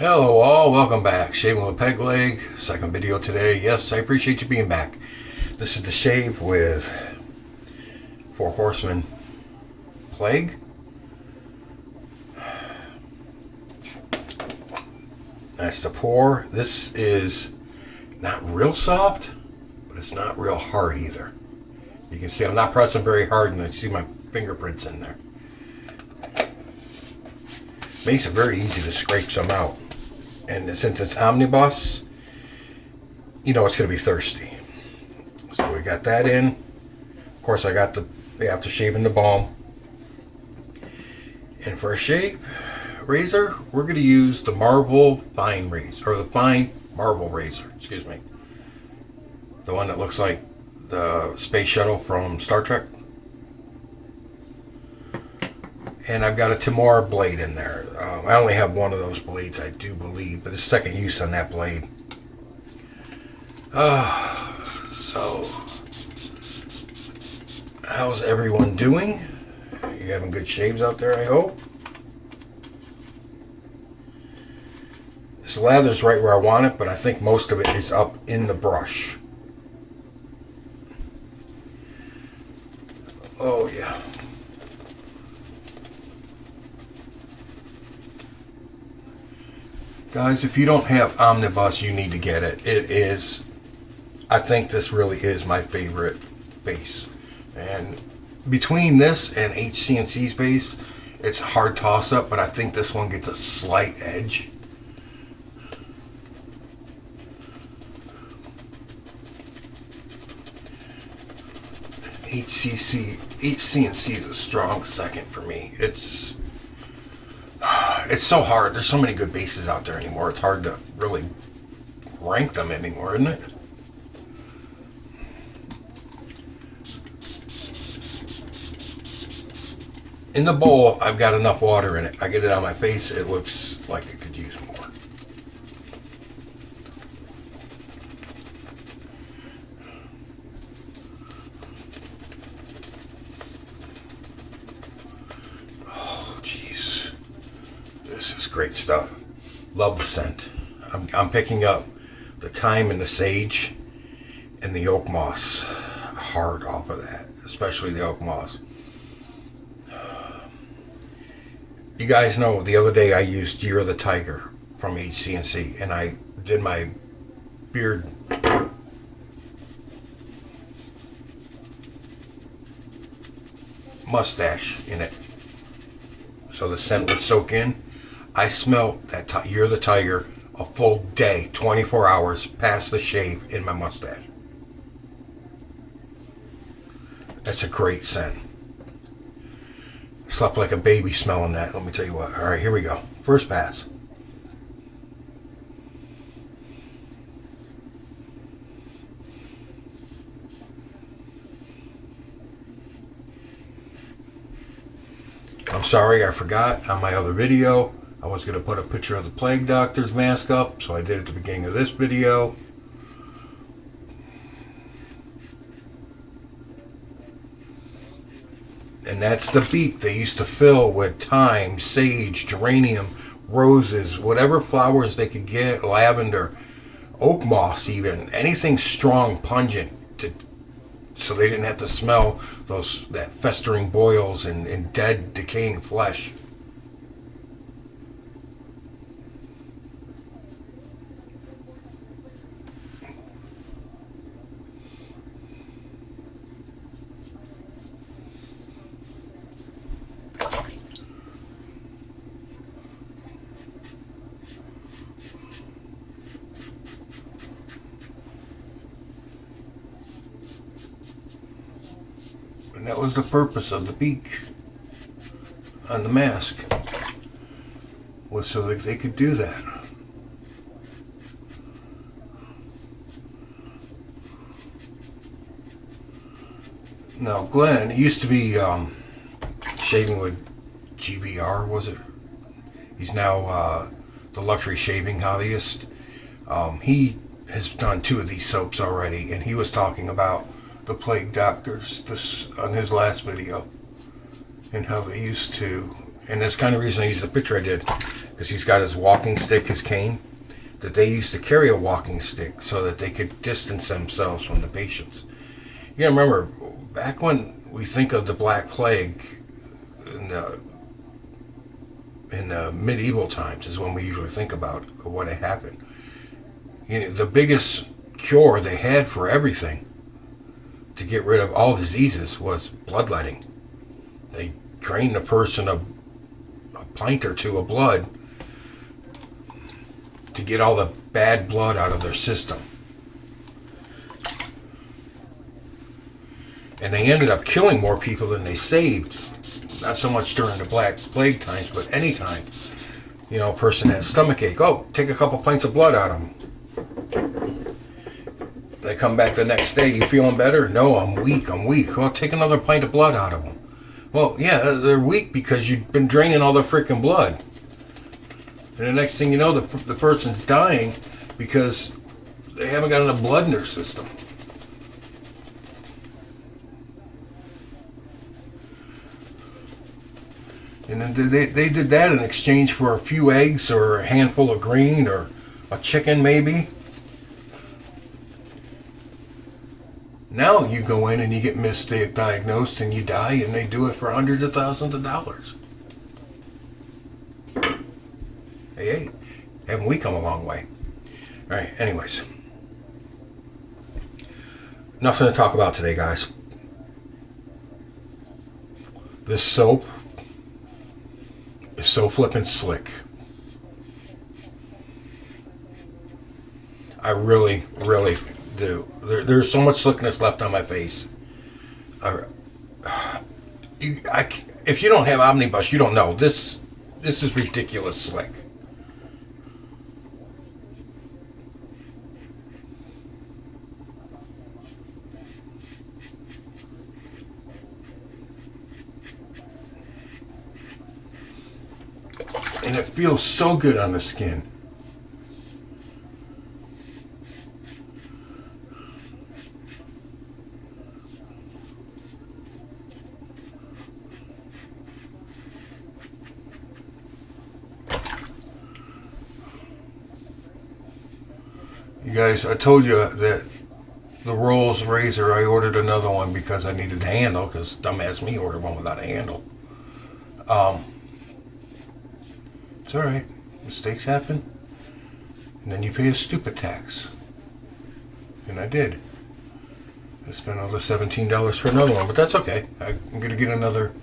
Hello all, welcome back. Shaving with Peg Leg, second video today. Yes, I appreciate you being back. This is the shave with Four Horsemen Plague. That's the pour. This is not real soft, but it's not real hard either. You can see I'm not pressing very hard and I see my fingerprints in there. Makes it very easy to scrape some out. And since it's omnibus, you know it's going to be thirsty. So we got that in. Of course, I got the aftershave and the balm. And for a shave razor, we're going to use the marble fine razor, or the fine marble razor, excuse me. The one that looks like the space shuttle from Star Trek. And I've got a Timor blade in there. I only have one of those blades, I do believe, but it's second use on that blade. So, how's everyone doing? You having good shaves out there, I hope? This lather's right where I want it, but I think most of it is up in the brush. Oh, yeah. Guys, if you don't have Omnibus, you need to get it. It is, I think this really is my favorite base. And between this and HC&C's base, it's a hard toss-up, but I think this one gets a slight edge. HC&C is a strong second for me. It's so hard. There's so many good bases out there anymore. It's hard to really rank them anymore, isn't it? In the bowl, I've got enough water in it. I get it on my face. It looks like it could use more. This is great stuff. Love the scent. I'm picking up the thyme and the sage and the oak moss hard off of that, especially the oak moss. You guys know the other day I used Year of the Tiger from HC&C and I did my beard mustache in it so the scent would soak in. I smelled that Year of the Tiger a full day, 24 hours past the shave in my mustache. That's a great scent. Slept like a baby smelling that, let me tell you what. All right, here we go. First pass. I'm sorry, I forgot on my other video. I was going to put a picture of the plague doctor's mask up, so I did at the beginning of this video. And that's the beak they used to fill with thyme, sage, geranium, roses, whatever flowers they could get, lavender, oak moss even, anything strong, pungent, so they didn't have to smell that festering boils and dead, decaying flesh. And that was the purpose of the beak on the mask, was so that they could do that. Now Glenn, it used to be shaving with GBR, was it? He's now the luxury shaving hobbyist. He has done 2 of these soaps already, and he was talking about the plague doctors on his last video and how they used to, and that's kind of the reason I used the picture I did, because he's got his walking stick, his cane, that they used to carry a walking stick so that they could distance themselves from the patients. You gotta remember, back when we think of the Black Plague in the medieval times is when we usually think about what had happened. You know, the biggest cure they had for everything to get rid of all diseases was bloodletting. They drained a person a pint or two of blood to get all the bad blood out of their system. And they ended up killing more people than they saved. Not so much during the Black Plague times, but any time. You know, a person has stomach ache. Oh, take a couple pints of blood out of them. They come back the next day. You feeling better? No, I'm weak. Well, take another pint of blood out of them. Well, yeah, they're weak because you've been draining all their freaking blood. And the next thing you know, the person's dying because they haven't got enough blood in their system. And then they did that in exchange for a few eggs or a handful of green or a chicken maybe. Now you go in and you get misdiagnosed and you die, and they do it for hundreds of thousands of dollars. Hey, haven't we come a long way? All right, anyways. Nothing to talk about today, guys. This soap is so flippin' slick. I really, really do. There's so much slickness left on my face. If you don't have Omnibus, you don't know. This is ridiculous slick. And it feels so good on the skin. You guys, I told you that the Rolls razor, I ordered another one because I needed the handle, because dumbass me ordered one without a handle. It's alright. Mistakes happen. And then you pay a stupid tax. And I did. I spent another $17 for another one, but that's okay. I'm going to get another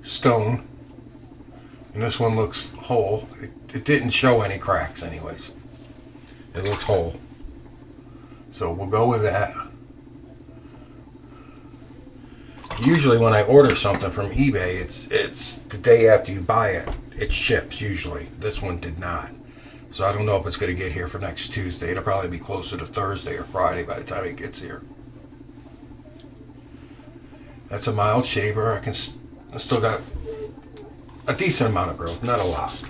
stone. And this one looks whole. It didn't show any cracks anyways. It looks whole. So we'll go with that. Usually when I order something from eBay, it's the day after you buy it. It ships usually. This one did not. So I don't know if it's going to get here for next Tuesday. It'll probably be closer to Thursday or Friday by the time it gets here. That's a mild shaver. I still got a decent amount of growth, not a lot.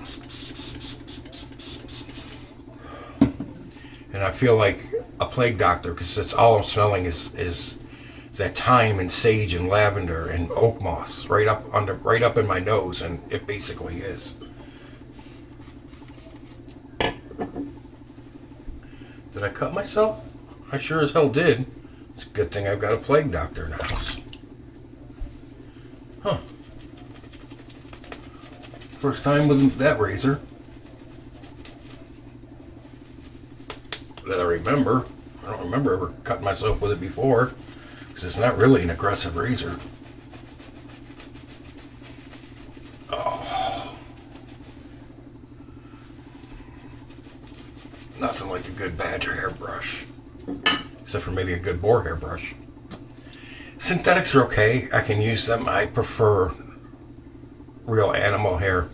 And I feel like a plague doctor because that's all I'm smelling is that thyme and sage and lavender and oak moss right up in my nose, and it basically is. Did I cut myself? I sure as hell did. It's a good thing I've got a plague doctor in the house. Huh. First time with that razor that I remember. I don't remember ever cutting myself with it before. Because it's not really an aggressive razor. Oh. Nothing like a good badger hairbrush. Except for maybe a good boar hairbrush. Synthetics are okay. I can use them. I prefer real animal hair.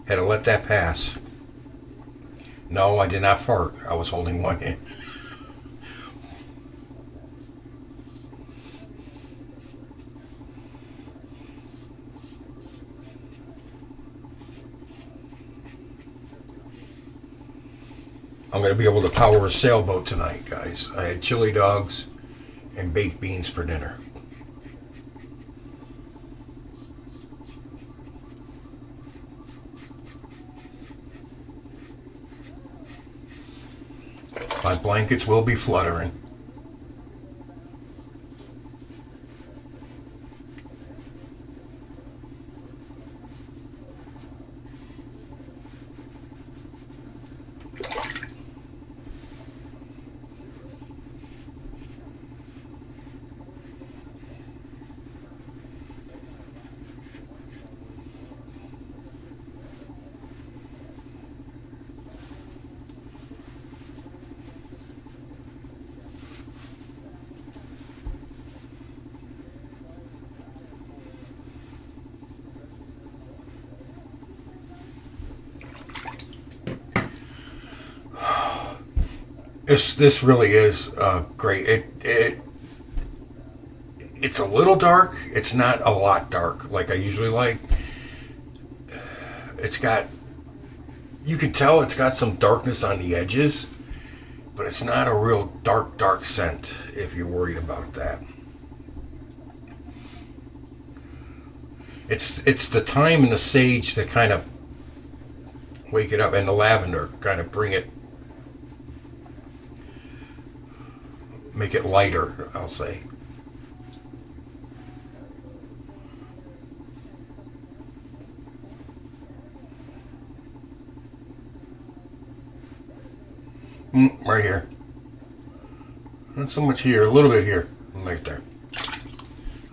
Had to let that pass. No, I did not fart. I was holding one in. I'm going to be able to power a sailboat tonight, guys. I had chili dogs and baked beans for dinner. My blankets will be fluttering. This really is great. It's a little dark. It's not a lot dark like I usually like. It's got, you can tell it's got some darkness on the edges, but it's not a real dark scent if you're worried about that. It's the thyme and the sage that kind of wake it up, and the lavender kind of make it lighter, I'll say. Right here. Not so much here, a little bit here. Right there.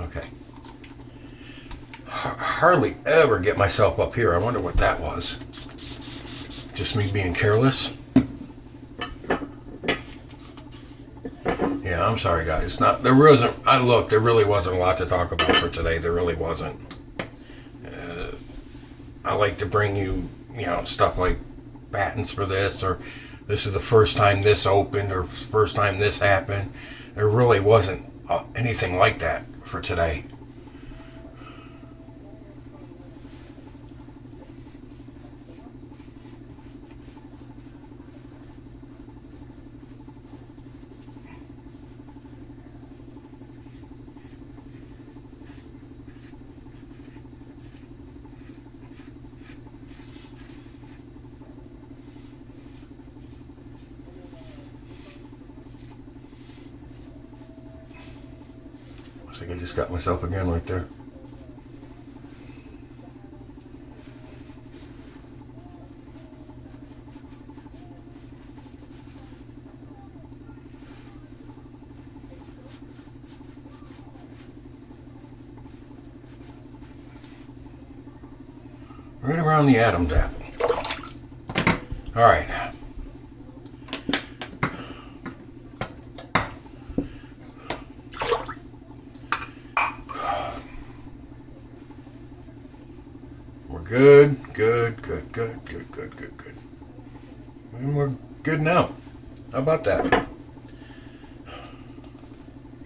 Okay. Hardly ever get myself up here. I wonder what that was. Just me being careless? Yeah, I'm sorry guys. There really wasn't a lot to talk about for today. There really wasn't. I like to bring you, stuff like patents for this, or this is the first time this opened, or first time this happened. There really wasn't anything like that for today. I think I just got myself again right there. Right around the Adam's apple. All right. Good. And we're good now. How about that?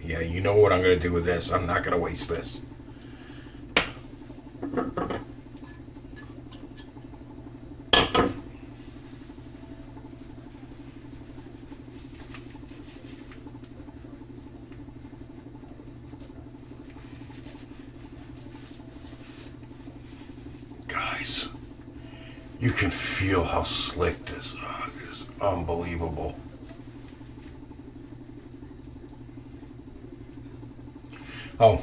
Yeah, you know what I'm going to do with this. I'm not going to waste this. Guys, you can feel how slick this is. Unbelievable. Oh,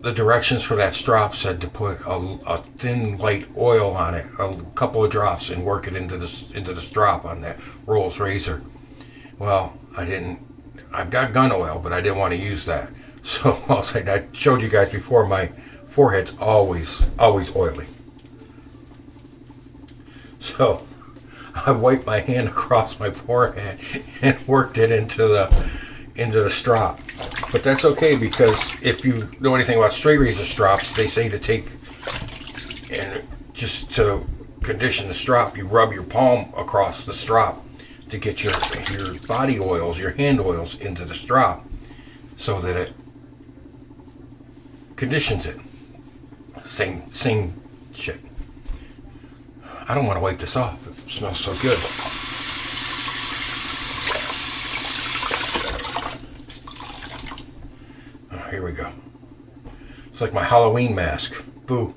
the directions for that strop said to put a thin light oil on it, a couple of drops, and work it into the strop on that Rolls razor. Well, I've got gun oil, but I didn't want to use that. So I'll say, I showed you guys before, my forehead's always oily. So I wiped my hand across my forehead and worked it into the strop. But that's okay, because if you know anything about straight razor strops, they say to take, and just to condition the strop, you rub your palm across the strop to get your body oils, your hand oils into the strop, so that it conditions it. Same shit. I don't want to wipe this off. It smells so good. here we go. It's like my Halloween mask. Boo.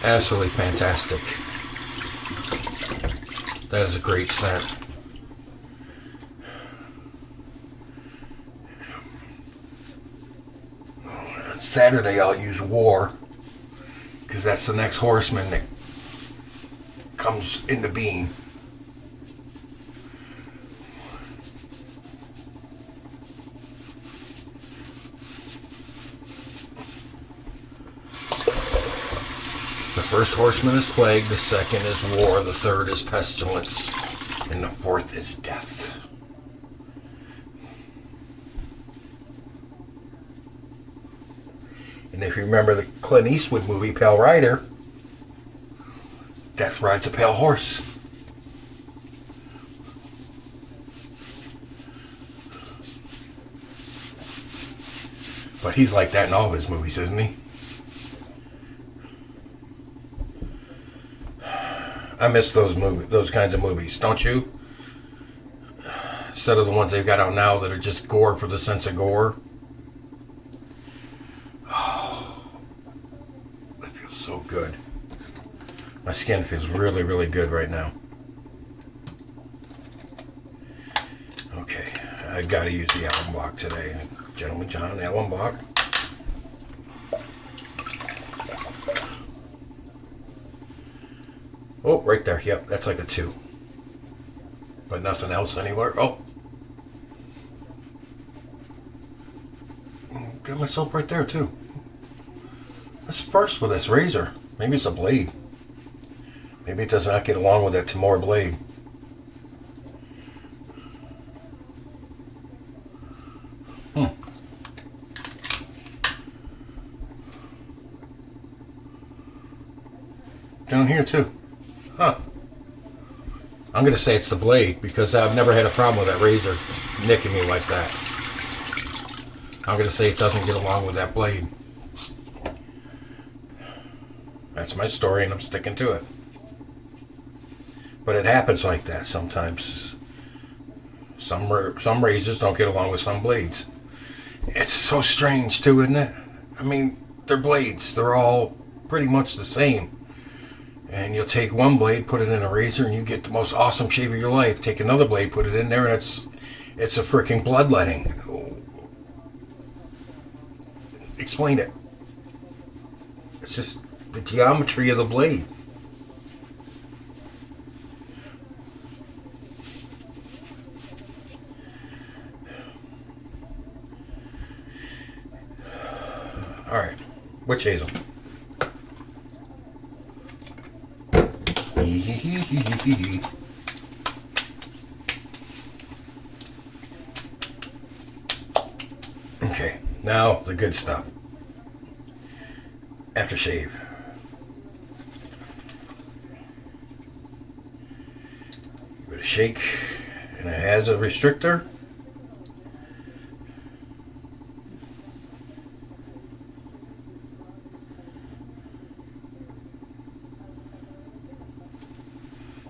Absolutely fantastic. That is a great scent. On Saturday I'll use War, because that's the next horseman that comes into being. The first horseman is plague, the second is war, the third is pestilence, and the fourth is death. And if you remember the Clint Eastwood movie, Pale Rider, Death rides a pale horse. But he's like that in all of his movies, isn't he? I miss those kinds of movies, don't you? Instead of the ones they've got out now that are just gore for the sense of gore. Oh, that feels so good. My skin feels really, really good right now. Okay, I gotta use the alum block today. Gentleman John, alum block. Oh, right there. Yep, that's like a 2. But nothing else anywhere. Oh. Got myself right there, too. That's first with this razor. Maybe it's a blade. Maybe it does not get along with that Timor blade. Down here, too. Huh. I'm going to say it's the blade because I've never had a problem with that razor nicking me like that. I'm going to say it doesn't get along with that blade. That's my story and I'm sticking to it. But it happens like that sometimes. Some razors don't get along with some blades. It's so strange too, isn't it? I mean, they're blades. They're all pretty much the same. And you'll take one blade, put it in a razor, and you get the most awesome shave of your life. Take another blade, put it in there, and it's a freaking bloodletting. Explain it. It's just the geometry of the blade. All right, witch hazel. Okay, now the good stuff. Aftershave. Give it a shake, and it has a restrictor.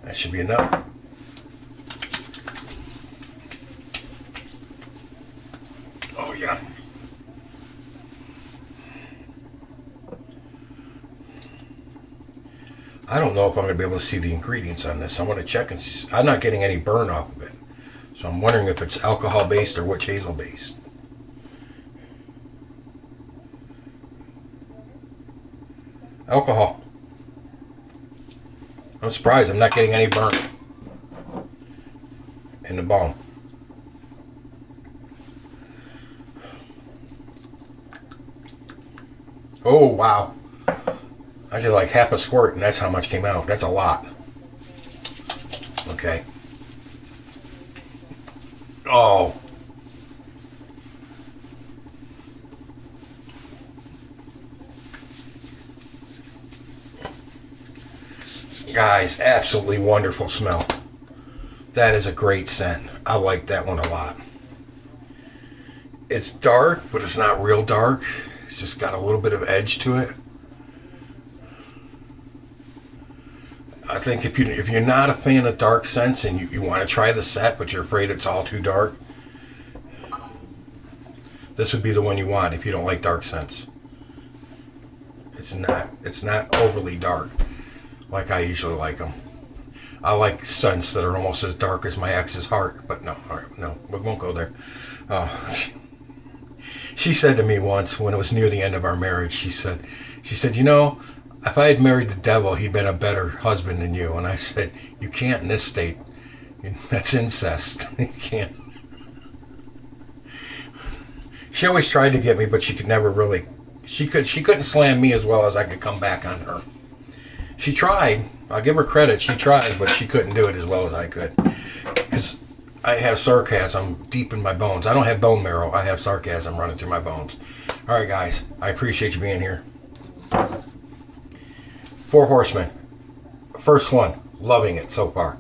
That should be enough. Oh yeah. I don't know if I'm going to be able to see the ingredients on this. I'm going to check and see. I'm not getting any burn off of it. So I'm wondering if it's alcohol based or witch hazel based. Alcohol. I'm surprised I'm not getting any burn in the bone. Oh, wow. I did like half a squirt and that's how much came out. That's a lot. Okay. Oh. Guys, absolutely wonderful smell. That is a great scent. I like that one a lot. It's dark, but it's not real dark. It's just got a little bit of edge to it. I think if you're not a fan of dark scents and you want to try the set, but you're afraid it's all too dark, this would be the one you want if you don't like dark scents. It's not overly dark like I usually like them. I like scents that are almost as dark as my ex's heart, but no, all right, no, we won't go there. She said to me once when it was near the end of our marriage, she said, you know, if I had married the devil, he'd been a better husband than you. And I said, you can't in this state. That's incest. You can't. She always tried to get me, but she could never really. She couldn't slam me as well as I could come back on her. She tried. I'll give her credit. She tried, but she couldn't do it as well as I could. Because I have sarcasm deep in my bones. I don't have bone marrow. I have sarcasm running through my bones. All right, guys. I appreciate you being here. Four Horsemen. First one. Loving it so far.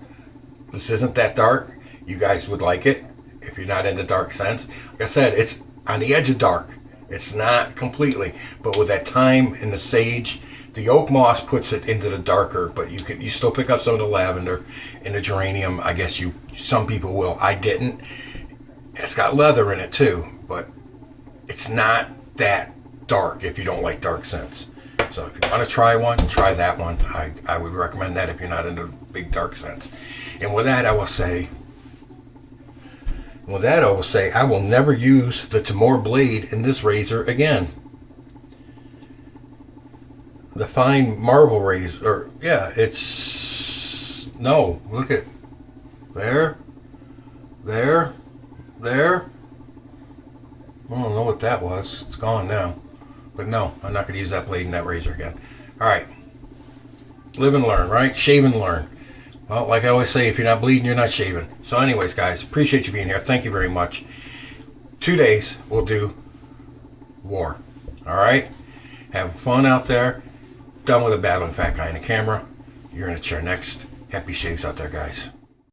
This isn't that dark. You guys would like it if you're not into dark scents. Like I said, it's on the edge of dark. It's not completely, but with that thyme and the sage, the oak moss puts it into the darker. But you still pick up some of the lavender and the geranium. I guess some people will. I didn't. It's got leather in it too, but it's not that dark if you don't like dark scents. So if you want to try one, try that one. I would recommend that if you're not into big dark scents. And with that, I will say, I will never use the Timor blade in this razor again. The fine marble razor, no, look at, there. I don't know what that was. It's gone now. But no, I'm not going to use that blade in that razor again. All right. Live and learn, right? Shave and learn. Well, like I always say, if you're not bleeding, you're not shaving. So anyways, guys, appreciate you being here. Thank you very much. 2 days, we'll do war. All right? Have fun out there. Done with a battling fat guy in the camera. You're in a chair next. Happy shaves out there, guys.